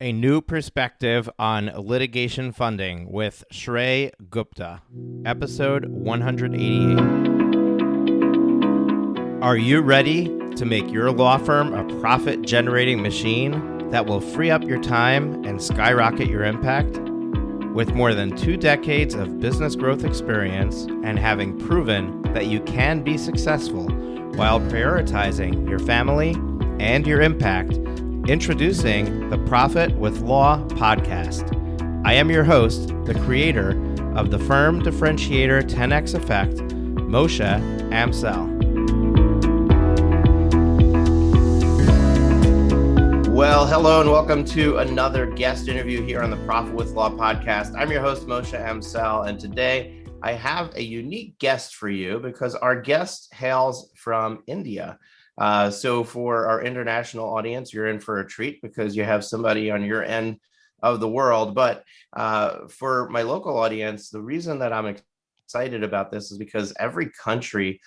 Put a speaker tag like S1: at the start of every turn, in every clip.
S1: A new perspective on litigation funding with Shrey Gupta, episode 188. Are you ready to make your law firm a profit-generating machine that will free up your time and skyrocket your impact? With more than 2 decades of business growth experience and having proven that you can be successful while prioritizing your family and your impact, introducing the Profit with Law podcast. I am your host, the creator of the Firm Differentiator 10X Effect, Moshe Amsel. Well, hello and welcome to another guest interview here on the Profit with Law podcast. I'm your host, Moshe Amsel, and today I have a unique guest for you because our guest hails from India. So for our international audience, you're in for a treat because you have somebody on your end of the world. But for my local audience, the reason that I'm excited about this is because every country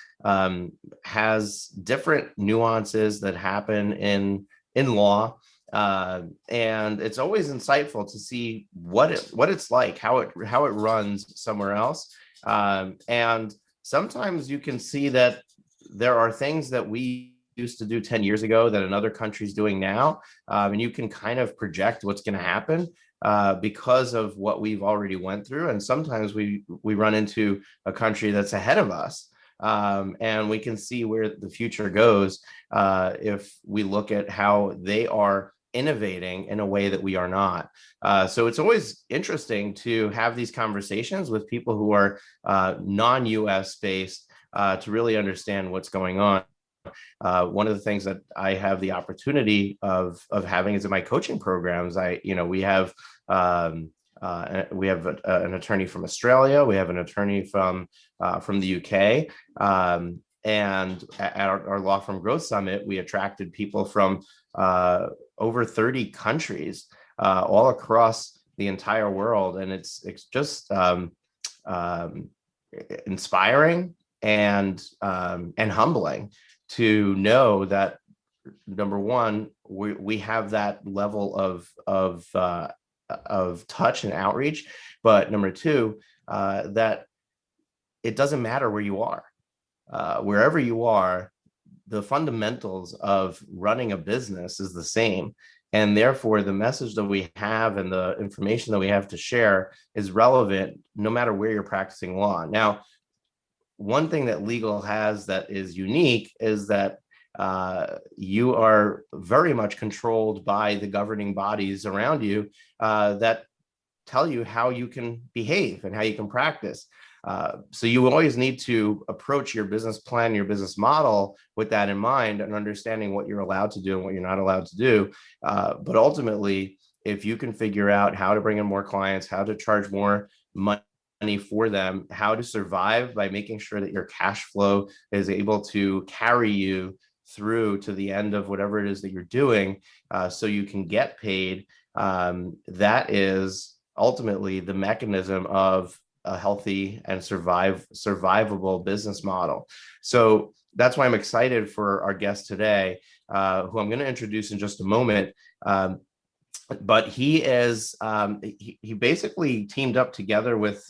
S1: has different nuances that happen in law. And it's always insightful to see what it's like, how it runs somewhere else. And sometimes you can see that there are things that we used to do 10 years ago that another country's doing now. And you can kind of project what's going to happen because of what we've already went through. And sometimes we run into a country that's ahead of us. And we can see where the future goes if we look at how they are innovating in a way that we are not. So it's always interesting to have these conversations with people who are non-US based to really understand what's going on. One of the things that I have the opportunity of having is in my coaching programs. We have an attorney from Australia, we have an attorney from the UK, and at our Law Firm Growth Summit, we attracted people from over 30 countries all across the entire world, and it's just inspiring and humbling to know that, number one, we have that level of touch and outreach, but number two, that it doesn't matter where you are, wherever you are, the fundamentals of running a business is the same. And therefore, the message that we have and the information that we have to share is relevant no matter where you're practicing law. Now, one thing that legal has that is unique is that you are very much controlled by the governing bodies around you that tell you how you can behave and how you can practice. So you always need to approach your business plan, your business model with that in mind and understanding what you're allowed to do and what you're not allowed to do. But ultimately, if you can figure out how to bring in more clients, how to charge more money for them, how to survive by making sure that your cash flow is able to carry you through to the end of whatever it is that you're doing, so you can get paid, that is ultimately the mechanism of a healthy and survivable business model. So that's why I'm excited for our guest today, who I'm going to introduce in just a moment. But he is he basically teamed up together with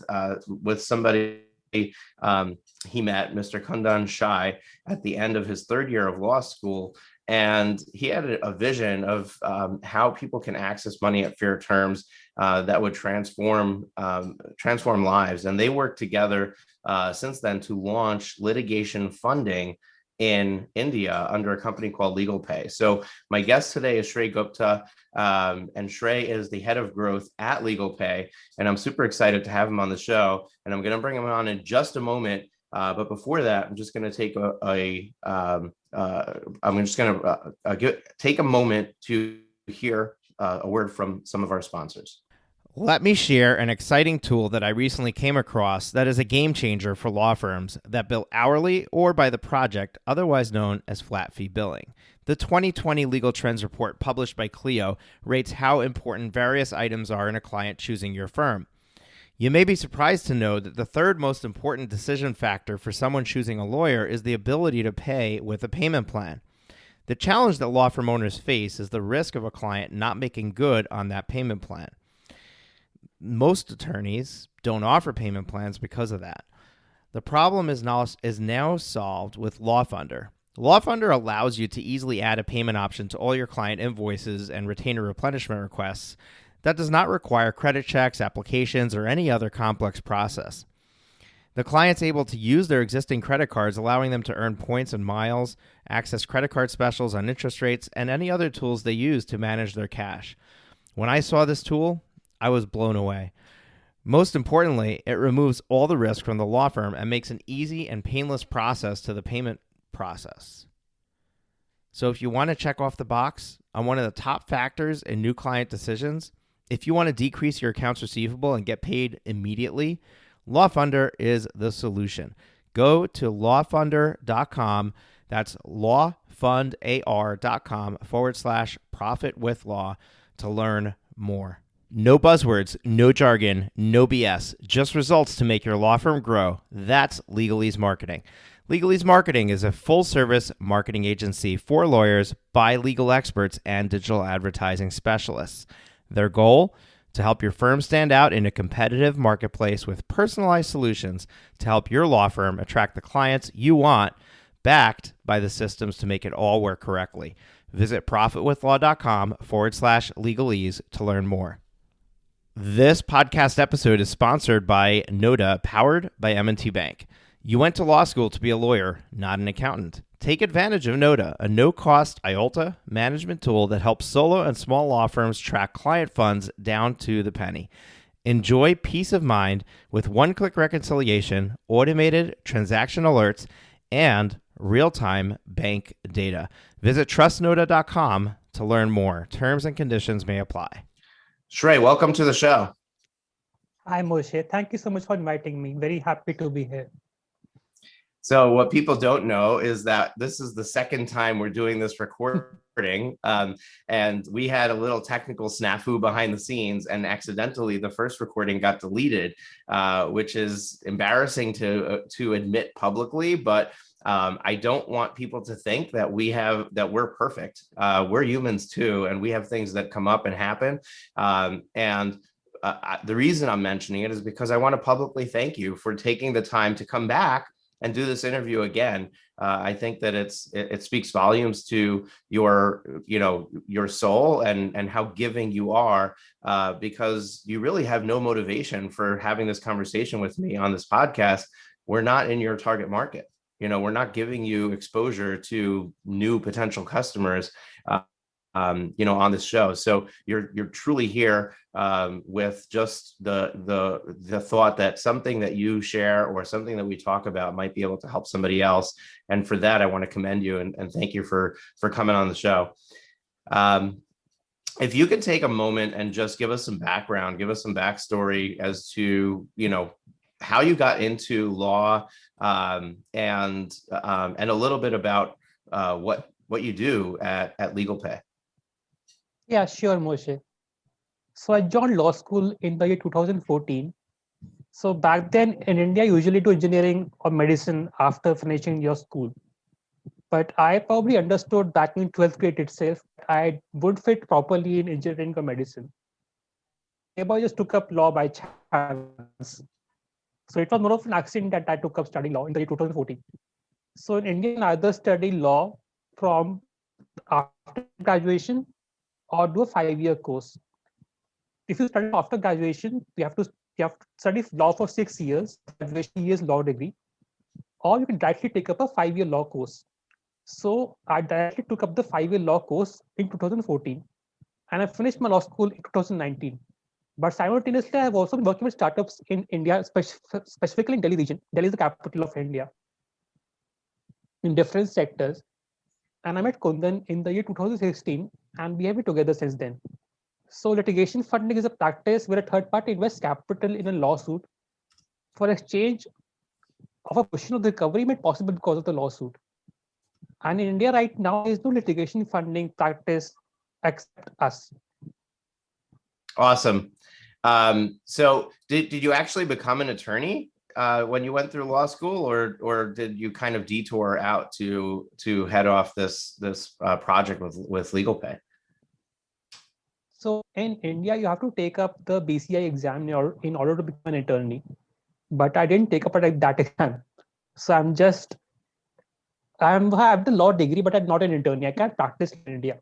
S1: somebody he met, Mr. Kundan Shai, at the end of his third year of law school. And he had a vision of how people can access money at fair terms that would transform lives. And they worked together since then to launch litigation funding in India under a company called LegalPay. So my guest today is Shrey Gupta, and Shrey is the head of growth at LegalPay. And I'm super excited to have him on the show. And I'm going to bring him on in just a moment. But before that, I'm just going to take take a moment to hear a word from some of our sponsors. Let me share an exciting tool that I recently came across that is a game changer for law firms that bill hourly or by the project, otherwise known as flat fee billing. The 2020 Legal Trends Report published by Clio rates how important various items are in a client choosing your firm. You may be surprised to know that the third most important decision factor for someone choosing a lawyer is the ability to pay with a payment plan.
S2: The challenge that law firm owners face is the risk of a client not making good on that payment plan. Most attorneys don't offer payment plans because of that. The problem is now solved with LawFunder. LawFunder allows you to easily add a payment option to all your client invoices and retainer replenishment requests that does not require credit checks, applications, or any other complex process. The client's able to use their existing credit cards, allowing them to earn points and miles, access credit card specials on interest rates, and any other tools they use to manage their cash. When I saw this tool, I was blown away. Most importantly, it removes all the risk from the law firm and makes an easy and painless process to the payment process. So if you want to check off the box on one of the top factors in new client decisions, if you want to decrease your accounts receivable and get paid immediately, LawFunder is the solution. Go to lawfunder.com. That's lawfundar.com/profitwithlaw to learn more. No buzzwords, no jargon, no BS, just results to make your law firm grow. That's Legalese Marketing. Legalese Marketing is a full-service marketing agency for lawyers by legal experts and digital advertising specialists. Their goal? To help your firm stand out in a competitive marketplace with personalized solutions to help your law firm attract the clients you want, backed by the systems to make it all work correctly. Visit profitwithlaw.com/legalese to learn more. This podcast episode is sponsored by Noda, powered by M&T Bank. You went to law school to be a lawyer, not an accountant. Take advantage of Noda, a no-cost IOLTA management tool that helps solo and small law firms track client funds down to the penny. Enjoy peace of mind with one-click reconciliation, automated transaction alerts, and real-time bank data. Visit trustnoda.com to learn more. Terms and conditions may apply.
S1: Shrey, welcome to the show.
S3: Hi, Moshe. Thank you so much for inviting me. Very happy to be here.
S1: So what people don't know is that this is the second time we're doing this recording, and we had a little technical snafu behind the scenes, and accidentally the first recording got deleted, which is embarrassing to admit publicly, but I don't want people to think that we're perfect. We're humans too, and we have things that come up and happen. The reason I'm mentioning it is because I want to publicly thank you for taking the time to come back and do this interview again. I think that it speaks volumes to your soul and how giving you are, because you really have no motivation for having this conversation with me on this podcast. We're not in your target market. We're not giving you exposure to new potential customers, on this show. So you're truly here with just the thought that something that you share or something that we talk about might be able to help somebody else. And for that, I want to commend you and thank you for coming on the show. If you could take a moment and just give us some background, give us some backstory as to, how you got into law, and a little bit about what you do at LegalPay.
S3: Yeah, sure, Moshe. So I joined law school in the year 2014. So back then in India, you usually do engineering or medicine after finishing your school. But I probably understood back in 12th grade itself, I would fit properly in engineering or medicine. I just took up law by chance. So it was more of an accident that I took up studying law in the year 2014. So in India, you can either study law from after graduation or do a 5-year course. If you study after graduation, you have to study law for 6 years, graduation years law degree, or you can directly take up a 5-year law course. So I directly took up the 5-year law course in 2014, and I finished my law school in 2019. But simultaneously, I have also been working with startups in India, specifically in Delhi region. Delhi is the capital of India, in different sectors. And I met Kundan in the year 2016, and we have been together since then. So litigation funding is a practice where a third party invests capital in a lawsuit for exchange of a portion of the recovery made possible because of the lawsuit. And in India right now, there is no litigation funding practice except us.
S1: Awesome. So did you actually become an attorney when you went through law school, or did you kind of detour out to head off this project with LegalPay?
S3: So in India, you have to take up the BCI exam in order to become an attorney. But I didn't take up that exam. So I have the law degree, but I'm not an attorney. I can't practice in India.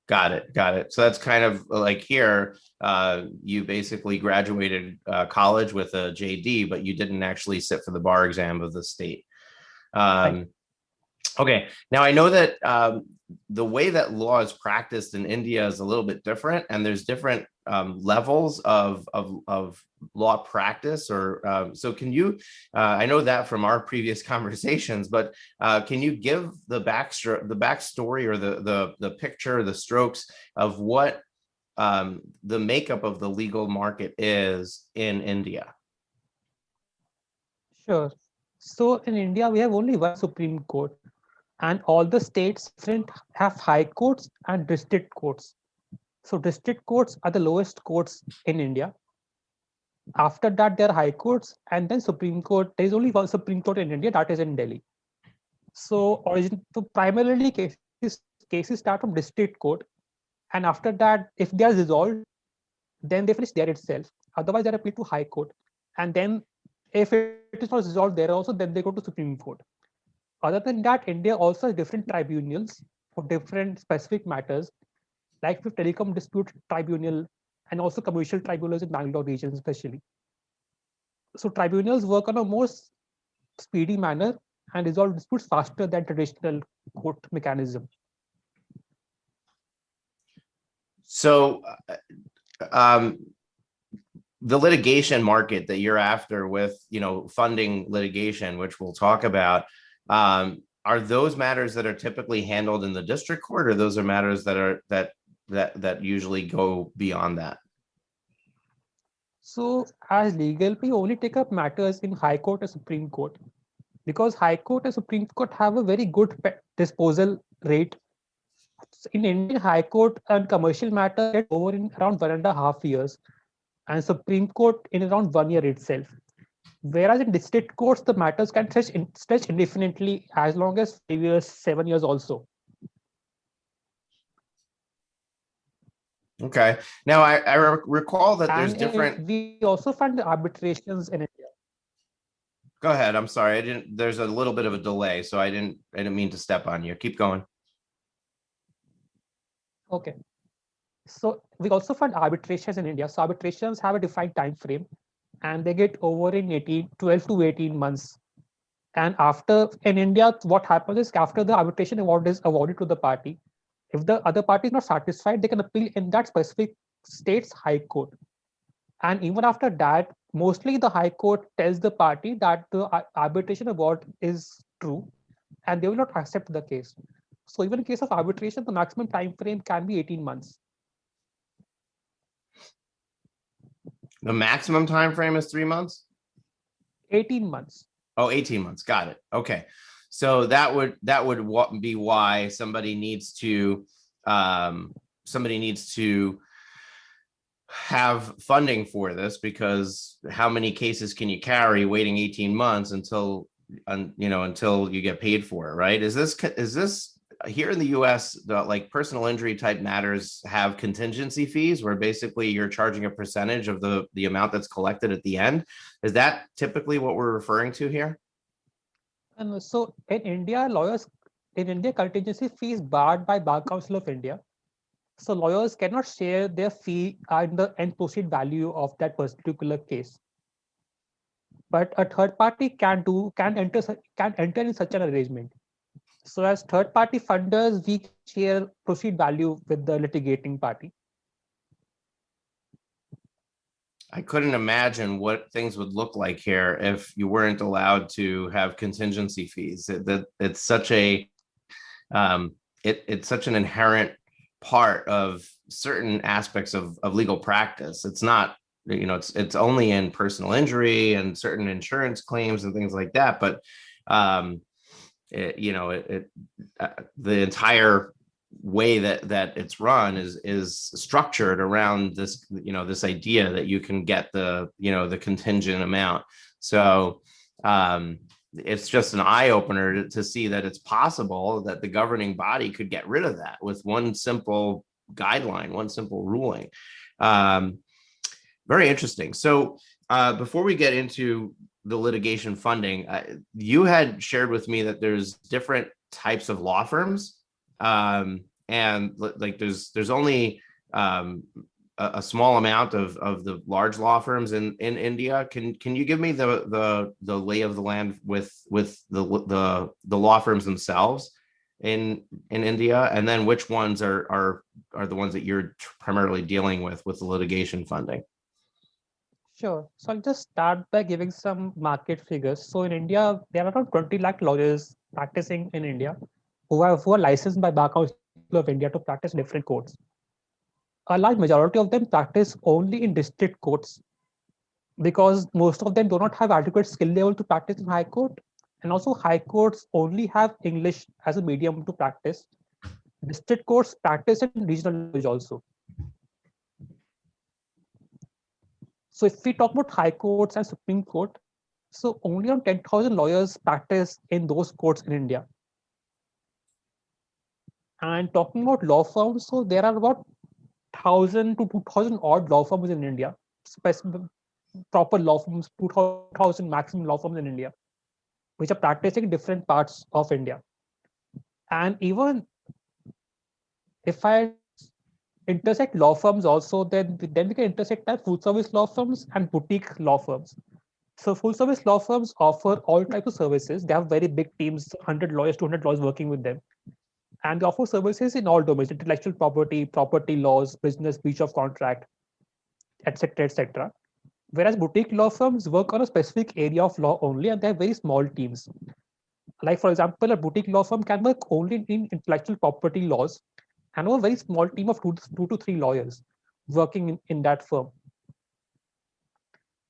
S1: Got it. So that's kind of like here, you basically graduated college with a JD, but you didn't actually sit for the bar exam of the state.
S3: Right.
S1: Okay, now I know that the way that law is practiced in India is a little bit different, and there's different levels of law practice. Or so, can you? I know that from our previous conversations, but can you give the backstory, or the picture, the strokes of what the makeup of the legal market is in India?
S3: Sure. So in India, we have only one Supreme Court, and all the states have high courts and district courts. So district courts are the lowest courts in India. After that, there are high courts, and then Supreme Court. There is only one Supreme Court in India, that is in Delhi. So primarily cases start from district court, and after that, if they are resolved, then they finish there itself. Otherwise, they are appealed to high court, and then if it is not resolved there also, then they go to Supreme Court. Other than that, India also has different tribunals for different specific matters, like with telecom dispute tribunal and also commercial tribunals in Bangalore region especially. So tribunals work on a more speedy manner and resolve disputes faster than traditional court mechanism.
S1: So, um, the litigation market that you're after with, funding litigation, which we'll talk about, are those matters that are typically handled in the district court, or those are matters that usually go beyond that?
S3: So as LegalPay only take up matters in High Court and Supreme Court, because High Court and Supreme Court have a very good disposal rate. In Indian High Court, and commercial matter get over in around 1.5 years, and Supreme Court in around 1 year itself. Whereas in district courts, the matters can stretch indefinitely, as long as 5 years, 7 years also.
S1: Okay. Now I recall that there's
S3: And
S1: different.
S3: we also fund arbitrations in India.
S1: Go ahead. I'm sorry. There's a little bit of a delay, so I didn't mean to step on you. Keep going.
S3: Okay. So we also fund arbitrations in India. So arbitrations have a defined time frame, and they get over in 12 to 18 months. And after, in India, what happens is after the arbitration award is awarded to the party, if the other party is not satisfied, they can appeal in that specific state's high court. And even after that, mostly the high court tells the party that the arbitration award is true, and they will not accept the case. So even in case of arbitration, the maximum time frame can be 18 months.
S1: The maximum time frame is 3 months?
S3: 18 months.
S1: Oh, 18 months. Got it. Okay. So that would be why somebody needs to have funding for this, because how many cases can you carry waiting 18 months until you get paid for it, right? Is this here in the US, like personal injury type matters have contingency fees where basically you're charging a percentage of the amount that's collected at the end? Is that typically what we're referring to here?
S3: And so in India, contingency fee is barred by Bar Council of India. So lawyers cannot share their fee and the end proceed value of that particular case. But a third party can enter in such an arrangement. So as third party funders, we share proceed value with the litigating party.
S1: I couldn't imagine what things would look like here if you weren't allowed to have contingency fees. It's such an inherent part of certain aspects of legal practice. It's not, it's only in personal injury and certain insurance claims and things like that. But the entire way that it's run is structured around this, this idea that you can get the contingent amount. So it's just an eye opener to see that it's possible that the governing body could get rid of that with one simple guideline, one simple ruling. Very interesting. So before we get into the litigation funding, you had shared with me that there's different types of law firms, and like there's only a small amount of the large law firms in India. Can you give me the lay of the land with the law firms themselves in India, and then which ones are the ones that you're primarily dealing with the litigation funding?
S3: Sure. So I'll just start by giving some market figures. So in India, there are around 20 lakh lawyers practicing in India who are licensed by Bar Council of India to practice different courts. A large majority of them practice only in district courts because most of them do not have adequate skill level to practice in high court. And also high courts only have English as a medium to practice. District courts practice in regional language also. So if we talk about high courts and Supreme Court, so only around 10,000 lawyers practice in those courts in India. And talking about law firms, so there are about 1,000 to 2,000 odd law firms in India, proper law firms, 2,000 maximum law firms in India, which are practicing different parts of India. And even if I intersect law firms also, then we can intersect that full service law firms and boutique law firms. So full service law firms offer all types of services. They have very big teams, 100 lawyers, 200 lawyers working with them. And they offer services in all domains: intellectual property, property laws, business, breach of contract, etc., etc. Whereas boutique law firms work on a specific area of law only, and they have very small teams. Like, for example, a boutique law firm can work only in intellectual property laws and have a very small team of two to three lawyers working in that firm.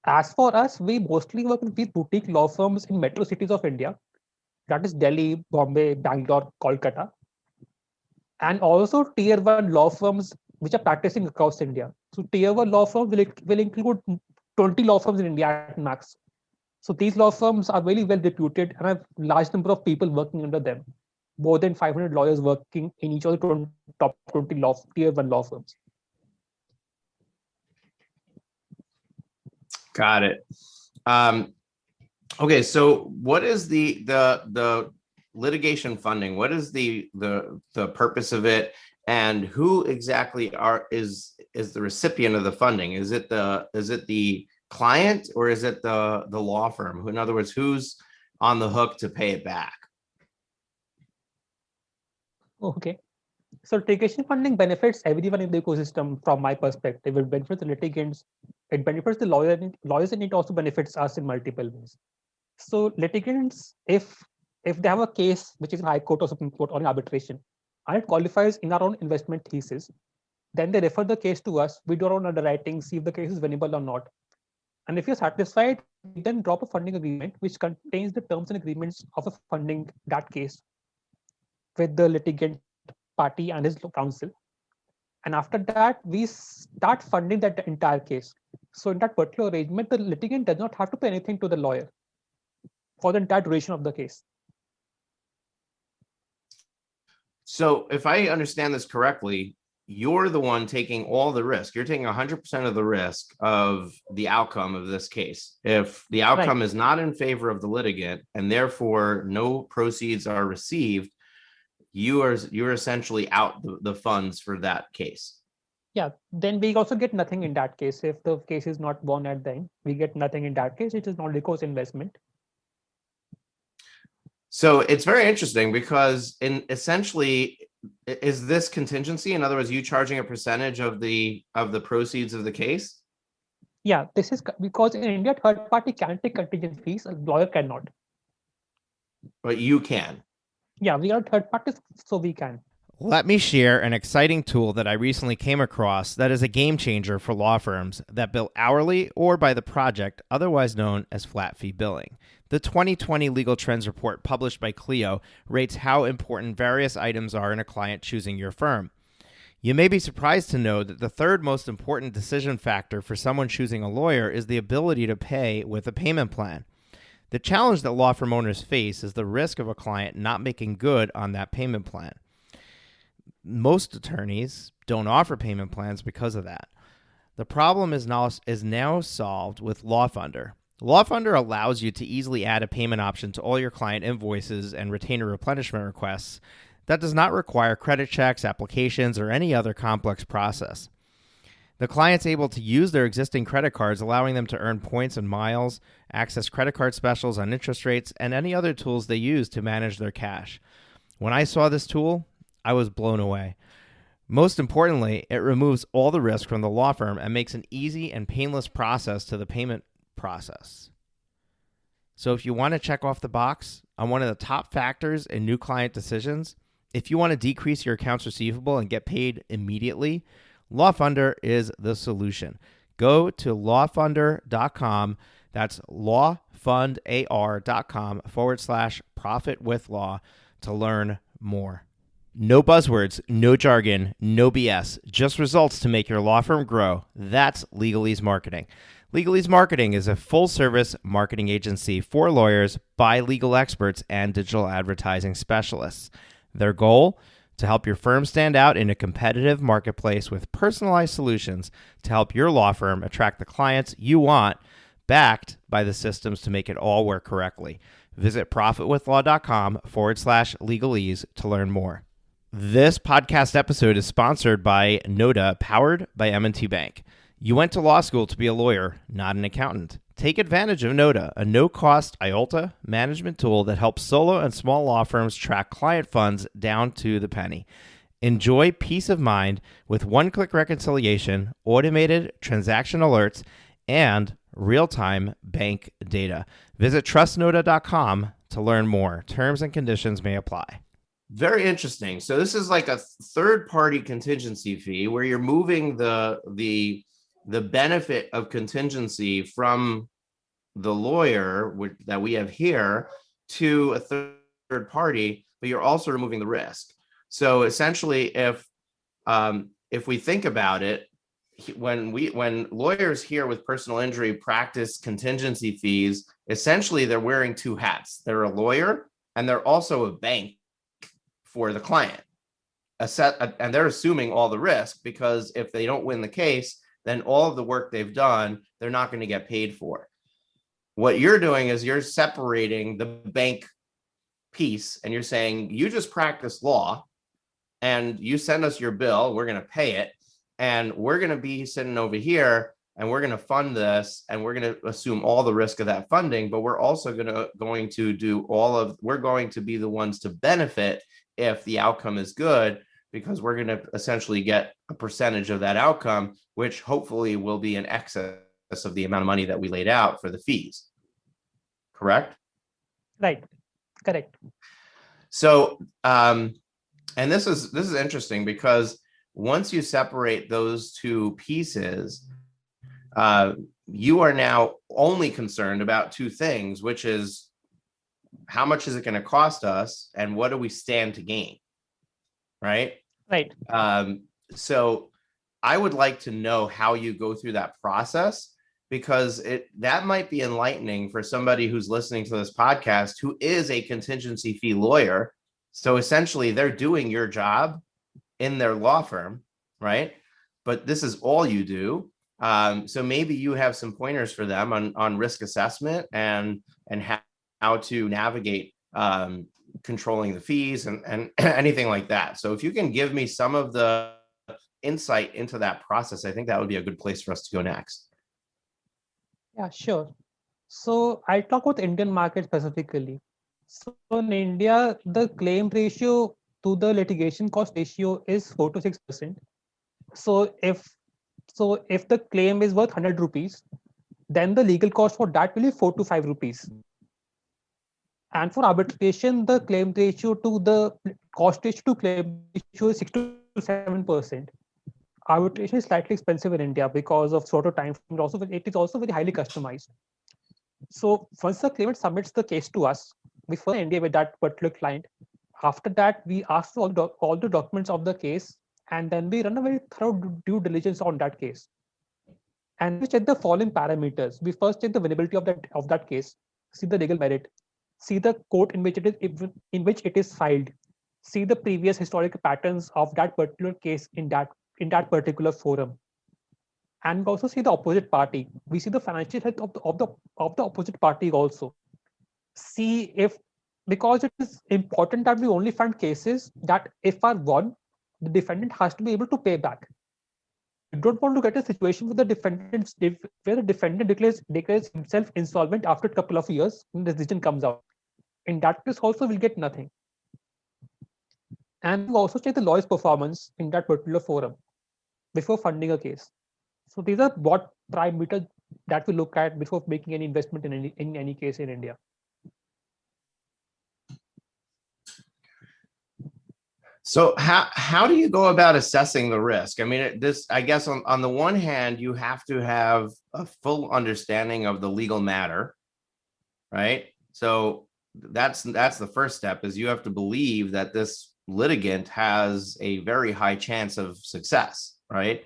S3: As for us, we mostly work with boutique law firms in metro cities of India, that is Delhi, Bombay, Bangalore, Kolkata, and also tier one law firms which are practicing across India. So tier one law firms will include 20 law firms in India at max. So these law firms are very well reputed and have large number of people working under them. More than 500 lawyers working in each of the top 20 tier one law firms.
S1: Got it. Okay, so what is the litigation funding? What is the purpose of it, and who exactly is the recipient of the funding? Is it the client, or is it the law firm? In other words, who's on the hook to pay it back?
S3: Okay. So litigation funding benefits everyone in the ecosystem from my perspective. It benefits the litigants, it benefits the lawyers, and it also benefits us in multiple ways. So litigants, if they have a case which is in High Court or Supreme Court or in arbitration, and it qualifies in our own investment thesis, then they refer the case to us. We do our own underwriting, see if the case is winnable or not. And if you're satisfied, we then drop a funding agreement which contains the terms and agreements of a funding that case with the litigant party and his counsel. And after that, we start funding that entire case. So in that particular arrangement, the litigant does not have to pay anything to the lawyer for the entire duration of the case.
S1: So if I understand this correctly, you're the one taking all the risk. You're taking 100% of the risk of the outcome of this case. If the outcome is not in favor of the litigant and therefore no proceeds are received, you're essentially out the funds for that case.
S3: Yeah, then we also get nothing in that case. If the case is not won at the end, we get nothing in that case. It is not recourse investment.
S1: So it's very interesting because essentially, is this contingency? In other words, you charging a percentage of the proceeds of the case?
S3: Yeah, this is because in India, third party can take contingent fees, a lawyer cannot.
S1: But you can.
S3: Yeah, we are third parties, so we can.
S2: Let me share an exciting tool that I recently came across that is a game changer for law firms that bill hourly or by the project, otherwise known as flat fee billing. The 2020 Legal Trends Report published by Clio rates how important various items are in a client choosing your firm. You may be surprised to know that the third most important decision factor for someone choosing a lawyer is the ability to pay with a payment plan. The challenge that law firm owners face is the risk of a client not making good on that payment plan. Most attorneys don't offer payment plans because of that. The problem is now solved with LawFunder. LawFunder allows you to easily add a payment option to all your client invoices and retainer replenishment requests that does not require credit checks, applications, or any other complex process. The client's able to use their existing credit cards, allowing them to earn points and miles, access credit card specials on interest rates, and any other tools they use to manage their cash. When I saw this tool, I was blown away. Most importantly, it removes all the risk from the law firm and makes an easy and painless process to the payment process. So if you want to check off the box on one of the top factors in new client decisions, if you want to decrease your accounts receivable and get paid immediately, LawFunder is the solution. Go to lawfunder.com. That's lawfundar.com/profitwithlaw to learn more. No buzzwords, no jargon, no BS, just results to make your law firm grow. That's Legalese Marketing. Legalese Marketing is a full-service marketing agency for lawyers by legal experts and digital advertising specialists. Their goal? To help your firm stand out in a competitive marketplace with personalized solutions to help your law firm attract the clients you want, backed by the systems to make it all work correctly. Visit profitwithlaw.com/legalese to learn more. This podcast episode is sponsored by Noda, powered by M&T Bank. You went to law school to be a lawyer, not an accountant. Take advantage of Noda, a no-cost IOLTA management tool that helps solo and small law firms track client funds down to the penny. Enjoy peace of mind with one-click reconciliation, automated transaction alerts, and real-time bank data. Visit trustnoda.com to learn more. Terms and conditions may apply.
S1: Very interesting. So this is like a third-party contingency fee where you're moving the benefit of contingency from the lawyer that we have here to a third party, but you're also removing the risk. So essentially, if we think about it, when lawyers here with personal injury practice contingency fees, essentially they're wearing two hats. They're a lawyer and they're also a bank for the client. And they're assuming all the risk, because if they don't win the case, then all of the work they've done, they're not going to get paid for. What you're doing is you're separating the bank piece and you're saying, you just practice law and you send us your bill, we're going to pay it, and we're going to be sitting over here and we're going to fund this and we're going to assume all the risk of that funding, but we're also going to do we're going to be the ones to benefit if the outcome is good, because we're going to essentially get a percentage of that outcome, which hopefully will be in excess of the amount of money that we laid out for the fees. Correct?
S3: Right. Correct.
S1: So, and this is interesting, because once you separate those two pieces, you are now only concerned about two things, which is how much is it going to cost us and what do we stand to gain? Right?
S3: Right.
S1: So I would like to know how you go through that process, because that might be enlightening for somebody who's listening to this podcast who is a contingency fee lawyer. So essentially they're doing your job in their law firm, right? But this is all you do. So maybe you have some pointers for them on risk assessment and how to navigate controlling the fees and anything like that. So if you can give me some of the insight into that process, I think that would be a good place for us to go next.
S3: Yeah, sure. So I'll talk about the Indian market specifically. So in India, the claim ratio to the litigation cost ratio is 4 to 6%. So if the claim is worth 100 rupees, then the legal cost for that will be 4 to 5 rupees. And for arbitration, the claim ratio to the cost ratio to claim ratio is 6 to 7%. Arbitration is slightly expensive in India because of shorter time. It is also very highly customized. So once the claimant submits the case to us, we first NDA with that particular client. After that, we ask for all the documents of the case And then we run a very thorough due diligence on that case. And we check the following parameters. We first check the vulnerability of that case, see the legal merit, see the court in which it is filed, see the previous historical patterns of that particular case in that particular forum, and we also see the opposite party. We see the financial health of the opposite party also. See if, because it is important that we only find cases that if are won, the defendant has to be able to pay back. You don't want to get a situation where the defendant declares himself insolvent after a couple of years when the decision comes out. In that case, also we'll get nothing. And we also check the lawyer's performance in that particular forum before funding a case. So these are what parameters that we look at before making any investment in any case in India.
S1: So how do you go about assessing the risk? I mean, I guess on the one hand, you have to have a full understanding of the legal matter, right? So that's the first step, is you have to believe that this litigant has a very high chance of success, right?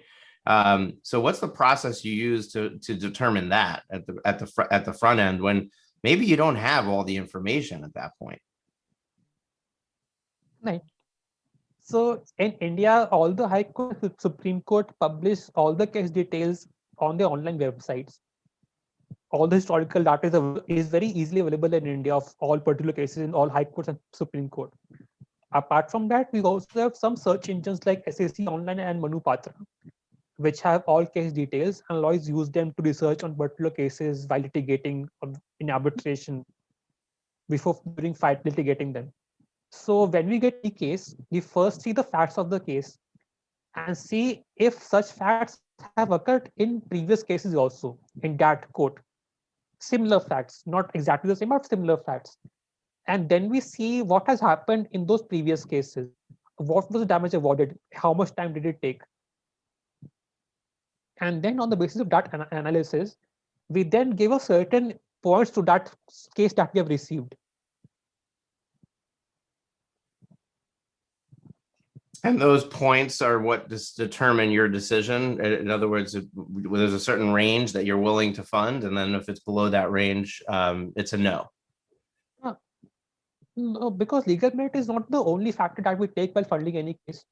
S1: So what's the process you use to determine that at the front end, when maybe you don't have all the information at that point?
S3: Right. So in India, all the High Court, Supreme Court publish all the case details on their online websites. All the historical data is very easily available in India of all particular cases in all High Courts and Supreme Court. Apart from that, we also have some search engines like SAC Online and Manupatra, which have all case details, and lawyers use them to research on particular cases while litigating or in arbitration before during fight litigating them. So when we get the case, we first see the facts of the case and see if such facts have occurred in previous cases also in that court. Similar facts, not exactly the same, but similar facts. And then we see what has happened in those previous cases. What was the damage awarded? How much time did it take? And then on the basis of that analysis, we then give a certain points to that case that we have received.
S1: And those points are what determine your decision. In other words, there's a certain range that you're willing to fund, and then if it's below that range, it's a no.
S3: No, because legal merit is not the only factor that we take while funding any case.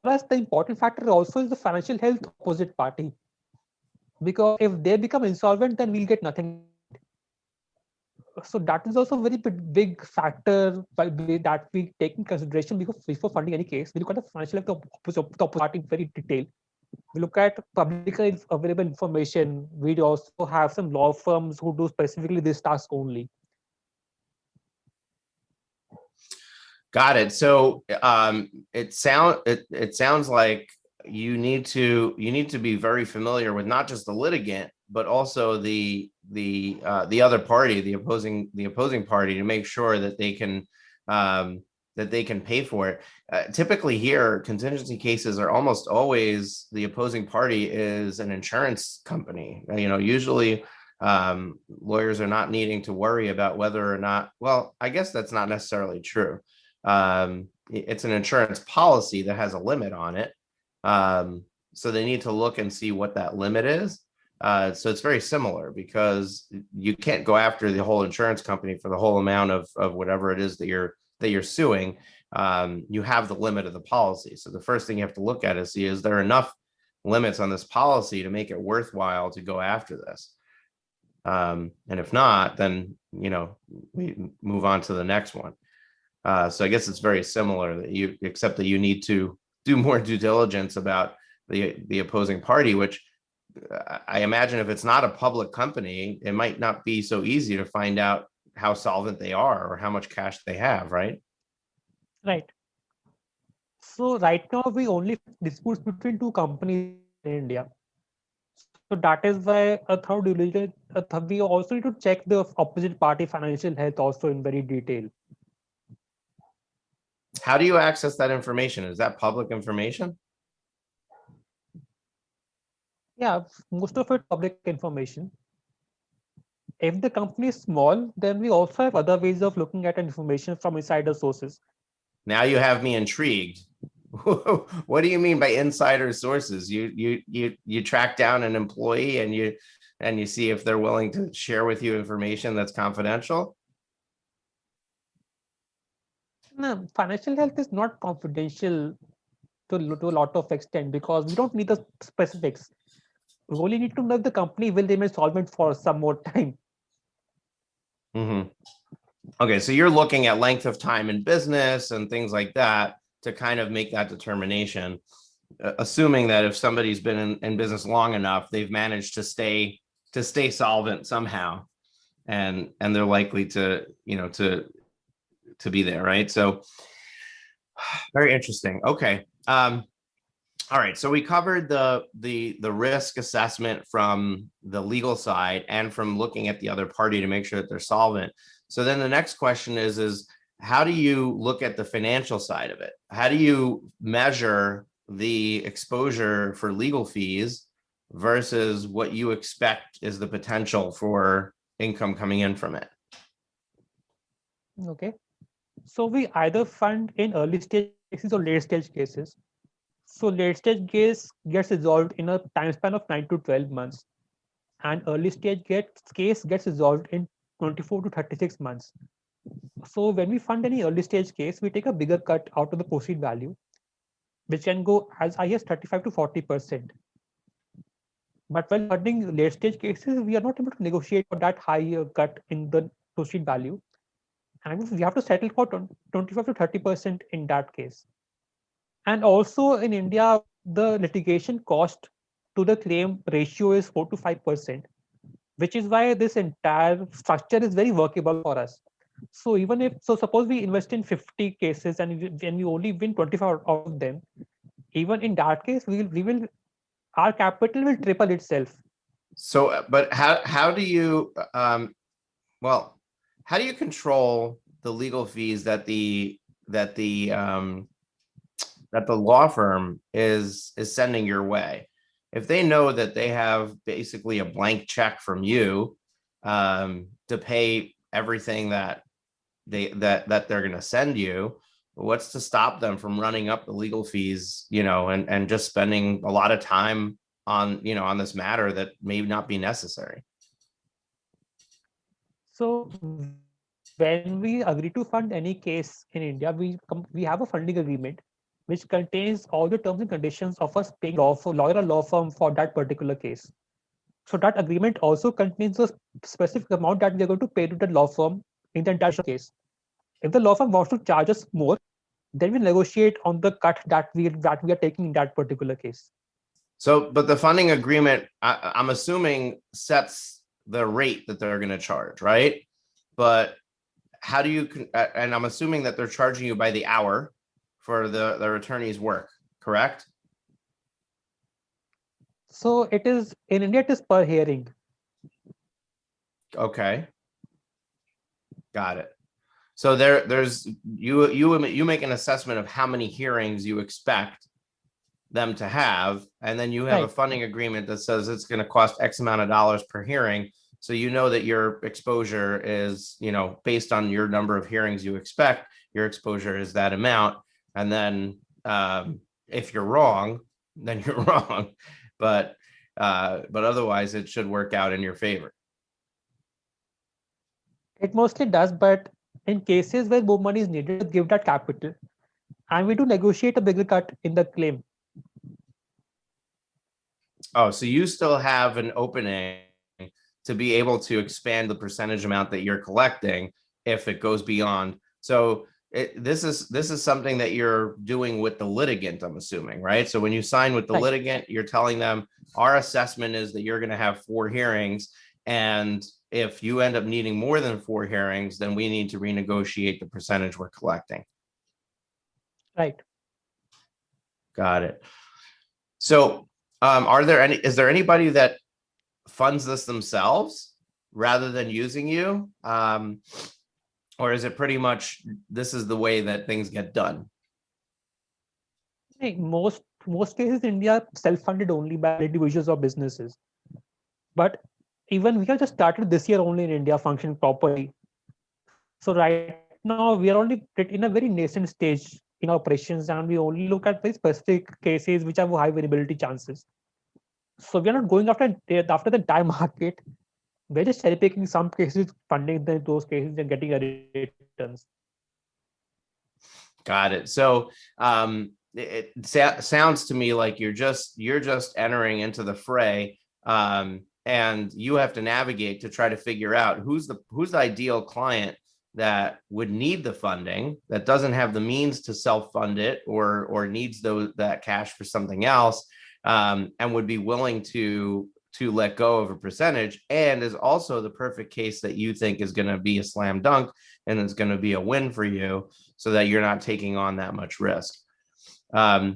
S3: For us, the important factor also is the financial health opposite party. Because if they become insolvent, then we'll get nothing. So that is also a very big factor that we take in consideration before funding any case. We look at the financial health of the opposite party in very detail. We look at publicly available information. We also have some law firms who do specifically this task only.
S1: Got it. So it sounds like you need to be very familiar with not just the litigant, but also the other party, the opposing party, to make sure that they can pay for it. Typically here, contingency cases are almost always the opposing party is an insurance company. Usually lawyers are not needing to worry about whether or not, well, I guess that's not necessarily true. It's an insurance policy that has a limit on it. So they need to look and see what that limit is. So it's very similar, because you can't go after the whole insurance company for the whole amount of whatever it is that you're suing. You have the limit of the policy. So the first thing you have to look at is see, is there enough limits on this policy to make it worthwhile to go after this? And if not, then, we move on to the next one. So I guess it's very similar, except that you need to do more due diligence about the opposing party, which I imagine if it's not a public company, it might not be so easy to find out how solvent they are or how much cash they have, right?
S3: Right. So right now we only disputes between two companies in India. So that is why a third due diligence, we also need to check the opposite party financial health also in very detail.
S1: How do you access that information? Is that public information?
S3: Yeah, most of it public information. If the company is small, then we also have other ways of looking at information from insider sources.
S1: Now you have me intrigued. What do you mean by insider sources? You track down an employee and you see if they're willing to share with you information that's confidential?
S3: No, financial health is not confidential to a lot of extent because we don't need the specifics. We only need to know if the company will remain solvent for some more time.
S1: Mm-hmm. Okay, so you're looking at length of time in business and things like that to kind of make that determination, assuming that if somebody's been in business long enough, they've managed to stay solvent somehow, and they're likely to be there, right? So very interesting. Okay. All right, so we covered the risk assessment from the legal side and from looking at the other party to make sure that they're solvent. So then the next question is how do you look at the financial side of it? How do you measure the exposure for legal fees versus what you expect is the potential for income coming in from it?
S3: Okay. So we either fund in early stage cases or late stage cases. So late stage case gets resolved in a time span of 9 to 12 months, and early stage case gets resolved in 24 to 36 months. So when we fund any early stage case, we take a bigger cut out of the proceed value, which can go as high as 35 to 40%. But while funding late stage cases, we are not able to negotiate for that higher cut in the proceed value, and we have to settle for 25 to 30% in that case. And also in India, the litigation cost to the claim ratio is 4 to 5%, which is why this entire structure is very workable for us. So even if, so suppose we invest in 50 cases and we only win 25 out of them, even in that case, our capital will triple itself.
S1: So, but how do you well, how do you control the legal fees that the law firm is sending your way? If they know that they have basically a blank check from you to pay everything that they're going to send you, what's to stop them from running up the legal fees, and just spending a lot of time on this matter that may not be necessary?
S3: So when we agree to fund any case in India, we have a funding agreement which contains all the terms and conditions of us paying lawyer or law firm for that particular case. So that agreement also contains a specific amount that we are going to pay to the law firm in the entire case. If the law firm wants to charge us more, then we negotiate on the cut that we are taking in that particular case.
S1: So, but the funding agreement, I'm assuming, sets the rate that they're going to charge, right? But how do you, and I'm assuming that they're charging you by the hour for their attorney's work, correct?
S3: So it is, in India, it is per hearing.
S1: Okay. Got it. So there's you make an assessment of how many hearings you expect them to have, and then you have a funding agreement that says it's going to cost X amount of dollars per hearing. So you know that your exposure is, based on your number of hearings you expect, your exposure is that amount. And then if you're wrong, then you're wrong. But otherwise, it should work out in your favor.
S3: It mostly does, but in cases where more money is needed to give that capital, and we do negotiate a bigger cut in the claim.
S1: Oh, so you still have an opening to be able to expand the percentage amount that you're collecting if it goes beyond. So this is something that you're doing with the litigant, I'm assuming, right? So when you sign with the litigant, you're telling them our assessment is that you're going to have 4 hearings, and if you end up needing more than 4 hearings, then we need to renegotiate the percentage we're collecting.
S3: Right.
S1: Got it. So is there anybody that funds this themselves rather than using you? Or is it pretty much this is the way that things get done?
S3: Most cases in India are self-funded only by individuals or businesses. But even we have just started this year only in India functioning properly. So right now we are only in a very nascent stage in operations, and we only look at very specific cases which have high variability chances. So we are not going after the entire market. We're just cherry picking some cases, funding those cases, and getting a returns.
S1: Got it. So it sounds to me like you're just entering into the fray, and you have to navigate to try to figure out who's the ideal client that would need the funding, that doesn't have the means to self-fund it, or needs that cash for something else, and would be willing to let go of a percentage, and is also the perfect case that you think is going to be a slam dunk and it's going to be a win for you, so that you're not taking on that much risk. I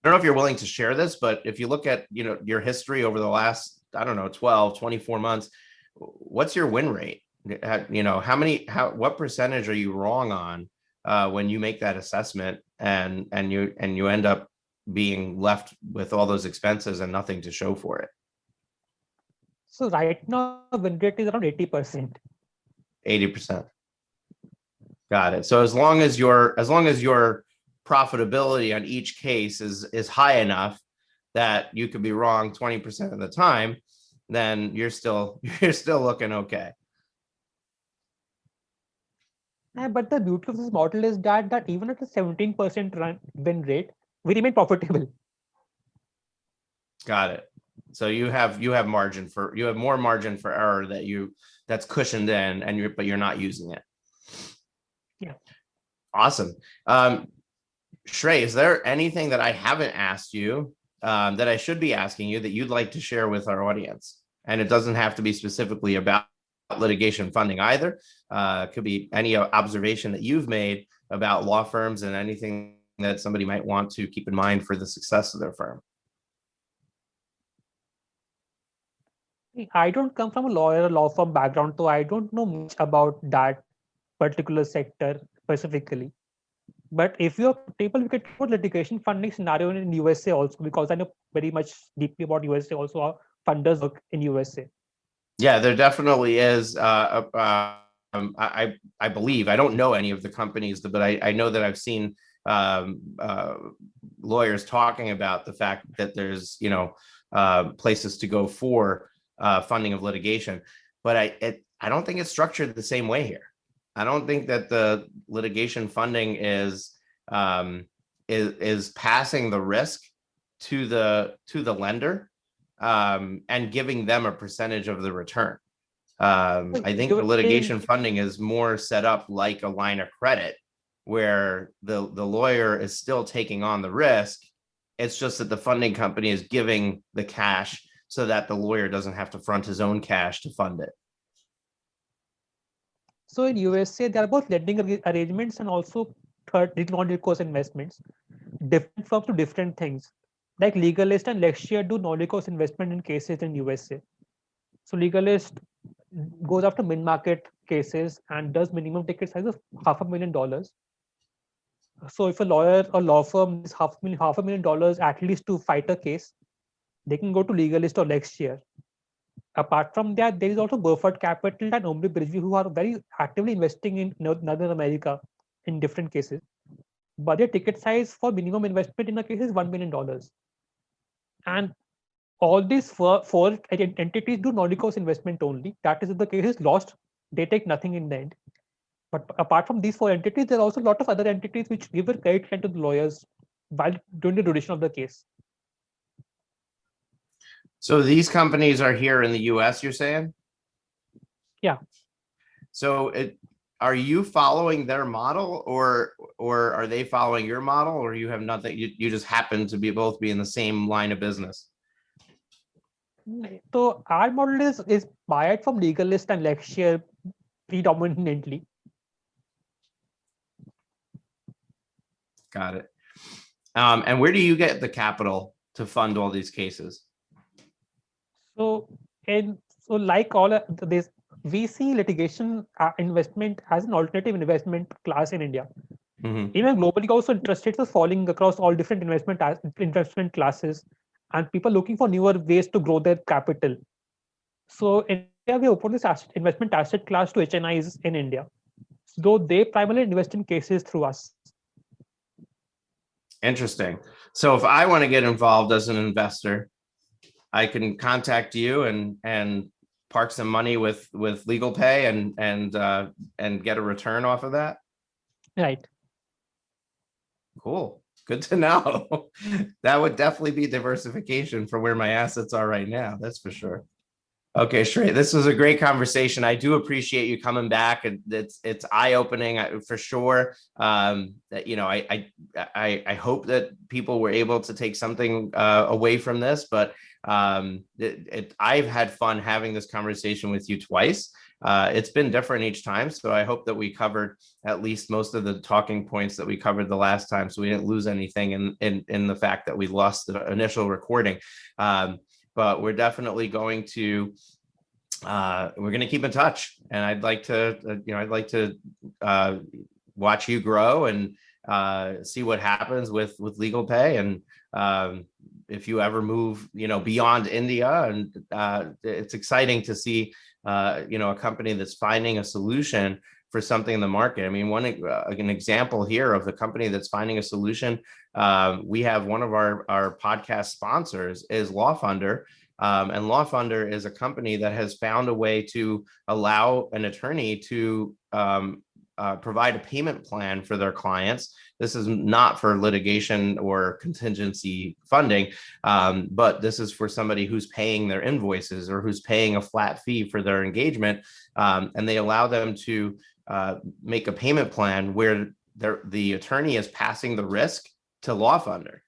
S1: don't know if you're willing to share this, but if you look at, your history over the last, 12, 24 months, what's your win rate? What percentage are you wrong on when you make that assessment, and you end up being left with all those expenses and nothing to show for it?
S3: So right now, win rate is around 80%.
S1: 80%. Got it. So as long as your profitability on each case is high enough that you could be wrong 20% of the time, then you're still looking okay.
S3: But the beauty of this model is that even at a 17% win rate, we remain profitable.
S1: Got it. So you have more margin for error that's cushioned in, but you're not using it.
S3: Yeah.
S1: Awesome. Shrey, is there anything that I haven't asked you that I should be asking you that you'd like to share with our audience? And it doesn't have to be specifically about litigation funding either. It could be any observation that you've made about law firms, and anything that somebody might want to keep in mind for the success of their firm.
S3: I don't come from a law firm background, so I don't know much about that particular sector specifically. But if you're able, we could put litigation funding scenario in USA also, because I know very much deeply about USA also, how funders work in USA.
S1: Yeah, there definitely is. I believe, I don't know any of the companies, but I know that I've seen lawyers talking about the fact that there's places to go for funding of litigation, but I don't think it's structured the same way here. I don't think that the litigation funding is passing the risk to the lender, and giving them a percentage of the return. I think the litigation funding is more set up like a line of credit, where the lawyer is still taking on the risk. It's just that the funding company is giving the cash so that the lawyer doesn't have to front his own cash to fund it.
S3: So in USA, there are both lending arrangements and also non-recourse investments. Different firms do different things. Like Legalist and Lexia do non-recourse investment in cases in USA. So Legalist goes after mid-market cases and does minimum ticket size of $500,000. So if a lawyer or law firm is $500,000 at least to fight a case, they can go to Legalist or Lexia. Apart from that, there is also Burford Capital and Omri Bridgeview, who are very actively investing in Northern America in different cases. But their ticket size for minimum investment in a case is $1 million. And all these four entities do non-recourse investment only. That is, if the case is lost, they take nothing in the end. But apart from these four entities, there are also a lot of other entities which give a credit line to the lawyers while during the duration of the case.
S1: So these companies are here in the US, you're saying?
S3: Yeah.
S1: So are you following their model, or are they following your model, or you have nothing? You just happen to both be in the same line of business?
S3: So our model is buyout from Legalist and Lexia predominantly.
S1: Got it. And where do you get the capital to fund all these cases?
S3: So like all this, we see litigation investment as an alternative investment class in India. Mm-hmm. Even globally, also interest rates are falling across all different investment classes, and people looking for newer ways to grow their capital. So in India, we open this investment asset class to HNIs in India, though they primarily invest in cases through us.
S1: Interesting. So if I want to get involved as an investor, I can contact you and park some money with LegalPay and get a return off of that.
S3: Right.
S1: Cool. Good to know. That would definitely be diversification from where my assets are right now. That's for sure. Okay, Shrey, this was a great conversation. I do appreciate you coming back, and it's eye-opening for sure. That I hope that people were able to take something away from this, but I've had fun having this conversation with you twice. It's been different each time, so I hope that we covered at least most of the talking points that we covered the last time, so we didn't lose anything in the fact that we lost the initial recording. But we're definitely going to keep in touch, and I'd like to watch you grow and see what happens with LegalPay, and if you ever move beyond India, and it's exciting to see a company that's finding a solution for something in the market. I mean, an example here of the company that's finding a solution. We have one of our podcast sponsors is LawFunder. And LawFunder is a company that has found a way to allow an attorney to provide a payment plan for their clients. This is not for litigation or contingency funding, but this is for somebody who's paying their invoices or who's paying a flat fee for their engagement. And they allow them to make a payment plan where the attorney is passing the risk to LawFunder.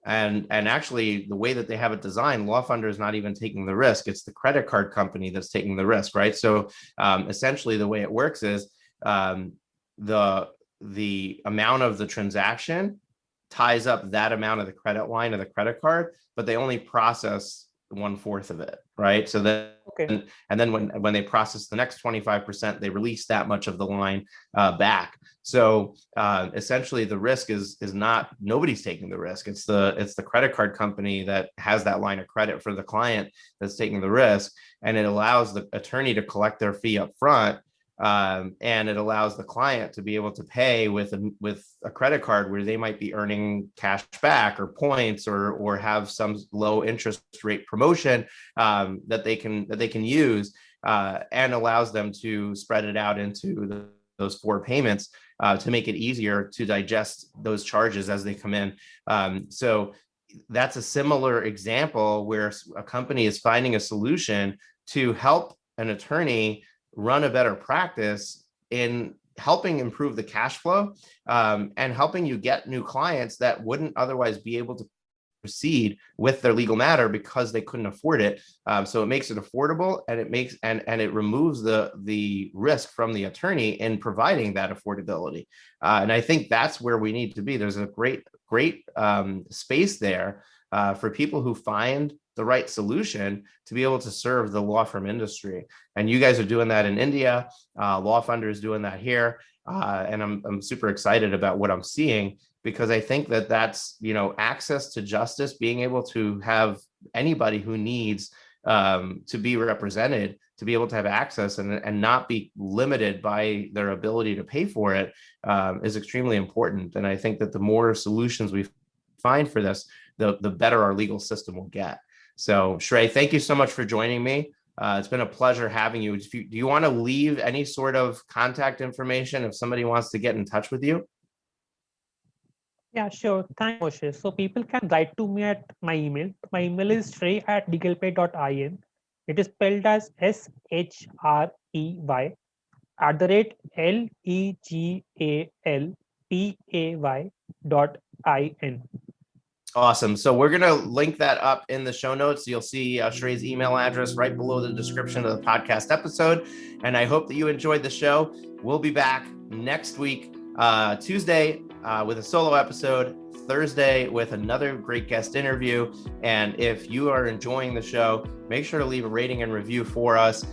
S1: And actually, the way that they have it designed, LawFunder is not even taking the risk. It's the credit card company that's taking the risk, right? So essentially, the way it works is the amount of the transaction ties up that amount of the credit line of the credit card, but they only process 1/4 of it, right? So then,
S3: Okay.
S1: and then when they process the next 25%, they release that much of the line back. So essentially, the risk is not, nobody's taking the risk. It's the credit card company that has that line of credit for the client that's taking the risk, and it allows the attorney to collect their fee up front. And it allows the client to be able to pay with a credit card where they might be earning cash back or points or have some low interest rate promotion that they can use, and allows them to spread it out into those 4 payments to make it easier to digest those charges as they come in. So that's a similar example where a company is finding a solution to help an attorney run a better practice in helping improve the cash flow, and helping you get new clients that wouldn't otherwise be able to proceed with their legal matter because they couldn't afford it. So it makes it affordable, and it removes the risk from the attorney in providing that affordability. And I think that's where we need to be. There's a great space there for people who find the right solution to be able to serve the law firm industry. And you guys are doing that in India. LawFunder is doing that here. And I'm super excited about what I'm seeing, because I think that's, access to justice, being able to have anybody who needs to be represented, to be able to have access and not be limited by their ability to pay for it, is extremely important. And I think that the more solutions we find for this, the better our legal system will get. So, Shrey, thank you so much for joining me. It's been a pleasure having you. Do you want to leave any sort of contact information if somebody wants to get in touch with you?
S3: Yeah, sure. Thanks, Moshe. So people can write to me at my email. My email is shrey@legalpay.in. It is spelled as SHREY @legalpay.in.
S1: Awesome. So we're going to link that up in the show notes. You'll see Shrey's email address right below the description of the podcast episode. And I hope that you enjoyed the show. We'll be back next week, Tuesday, with a solo episode, Thursday with another great guest interview. And if you are enjoying the show, make sure to leave a rating and review for us.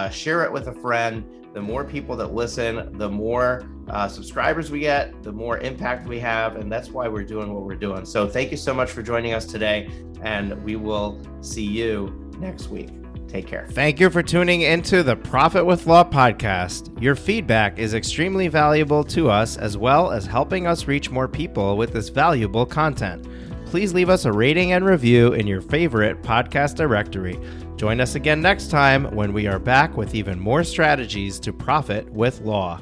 S1: Share it with a friend. The more people that listen, the more subscribers we get, the more impact we have. And that's why we're doing what we're doing. So thank you so much for joining us today. And we will see you next week. Take care.
S2: Thank you for tuning into the Profit with Law podcast. Your feedback is extremely valuable to us, as well as helping us reach more people with this valuable content. Please leave us a rating and review in your favorite podcast directory. Join us again next time when we are back with even more strategies to profit with law.